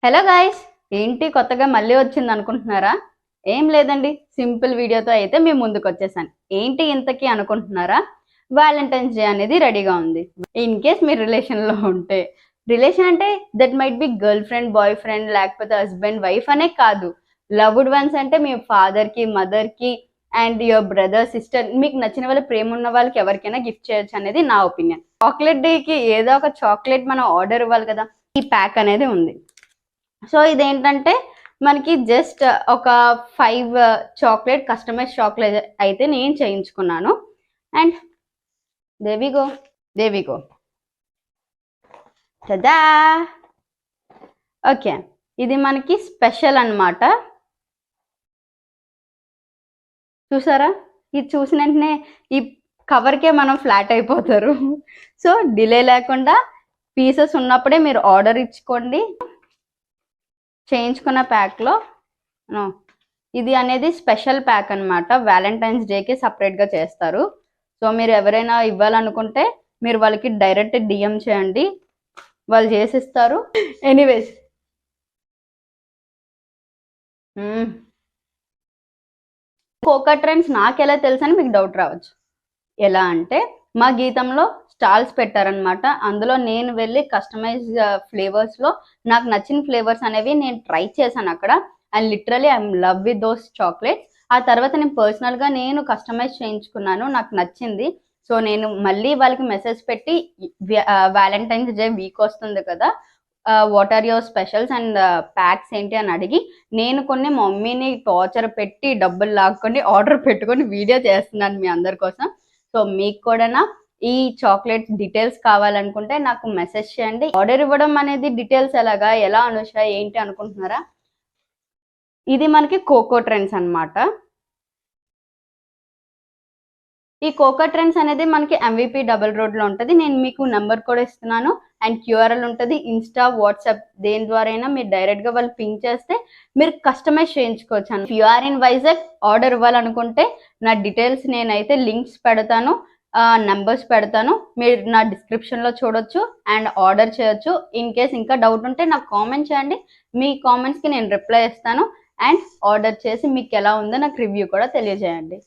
Hello guys, ఏంటి కొత్తగా మళ్ళీ వచ్చింది అనుకుంటున్నారా? ఏం లేదండి, సింపుల్ వీడియోతో అయితే మేము ముందుకు వచ్చేసాను. ఏంటి ఇంతకీ అనుకుంటున్నారా? వ్యాలంటైన్స్ డే అనేది రెడీగా ఉంది. ఇన్ కేస్ మీరు రిలేషన్లో ఉంటే, రిలేషన్ అంటే that might be girl friend, boy friend, లేకపోతే హస్బెండ్ వైఫ్ అనే కాదు. లవ్డ్ వన్స్ అంటే మీ ఫాదర్కి, మదర్కి అండ్ యువర్ బ్రదర్, సిస్టర్, మీకు నచ్చిన వాళ్ళ ప్రేమ ఉన్న వాళ్ళకి ఎవరికైనా గిఫ్ట్ చేయొచ్చు అనేది నా ఒపీనియన్. చాక్లెట్ డేకి ఏదో ఒక చాక్లెట్ మనం ఆర్డర్ ఇవ్వాలి కదా. ఈ ప్యాక్ అనేది ఉంది. సో ఇదేంటంటే మనకి జస్ట్ ఒక 5 చాక్లెట్ కస్టమైజ్ చాక్లెట్ అయితే నేను చేయించుకున్నాను. అండ్ దేవిగో కదా. ఓకే, ఇది మనకి స్పెషల్ అన్నమాట. చూసారా? ఇది చూసిన వెంటనే ఈ కవర్కే మనం ఫ్లాట్ అయిపోతారు. సో డిలే లేకుండా పీసెస్ ఉన్నప్పుడే మీరు ఆర్డర్ ఇచ్చుకోండి. చేయించుకున్న ప్యాక్లో ఇది అనేది స్పెషల్ ప్యాక్ అనమాట. వ్యాలంటైన్స్ డేకి సపరేట్గా చేస్తారు. సో మీరు ఎవరైనా ఇవ్వాలనుకుంటే మీరు వాళ్ళకి డైరెక్ట్ డిఎం చేయండి, వాళ్ళు చేసిస్తారు. ఎనీవేస్, కోకా ట్రెండ్స్ నాకు ఎలా తెలుసు అని మీకు డౌట్ రావచ్చు. ఎలా అంటే మా గీతంలో స్టాల్స్ పెట్టారనమాట. అందులో నేను వెళ్ళి కస్టమైజ్ ఫ్లేవర్స్లో నాకు నచ్చిన ఫ్లేవర్స్ అనేవి నేను ట్రై చేశాను అక్కడ. And literally I'm love with those chocolates. ఆ తర్వాత నేను పర్సనల్గా నేను కస్టమైజ్ చేయించుకున్నాను, నాకు నచ్చింది. సో నేను మళ్ళీ వాళ్ళకి మెసేజ్ పెట్టి వ్యాలంటైన్స్ డే వీక్ వస్తుంది కదా, what are your specials and packs ఏంటి అని అడిగి నేను కొన్ని మమ్మీని టార్చర్ పెట్టి డబ్బులు లాక్కొని ఆర్డర్ పెట్టుకొని వీడియో చేస్తున్నాను మీ అందరి కోసం. సో మీకు కూడా ఈ చాక్లెట్ డీటెయిల్స్ కావాలనుకుంటే నాకు మెసేజ్ చేయండి. ఆర్డర్ ఇవ్వడం అనేది డీటెయిల్స్ ఎలా అనుష ఏంటి అనుకుంటున్నారా? ఇది మనకి కోకో ట్రెండ్స్ అన్నమాట. ఈ కోకో ట్రెండ్స్ అనేది మనకి MVP డబుల్ రోడ్లో ఉంటుంది. నేను మీకు నెంబర్ కూడా ఇస్తున్నాను అండ్ QRL ఉంటుంది. ఇన్స్టా, వాట్సాప్ దేని ద్వారా అయినా మీరు డైరెక్ట్గా వాళ్ళు పింక్ చేస్తే మీరు కస్టమైజ్ చేయించుకోవచ్చు. If you are in Vizag order ఇవ్వాలనుకుంటే నా డీటెయిల్స్ నేనైతే లింక్స్ పెడతాను, నెంబర్స్ పెడతాను, మీరు నా డిస్క్రిప్షన్లో చూడొచ్చు అండ్ ఆర్డర్ చేయొచ్చు. ఇన్ కేస్ ఇంకా డౌట్ ఉంటే నాకు కామెంట్ చేయండి, మీ కామెంట్స్కి నేను రిప్లై ఇస్తాను. అండ్ ఆర్డర్ చేసి మీకు ఎలా ఉందో నాకు రివ్యూ కూడా తెలియజేయండి.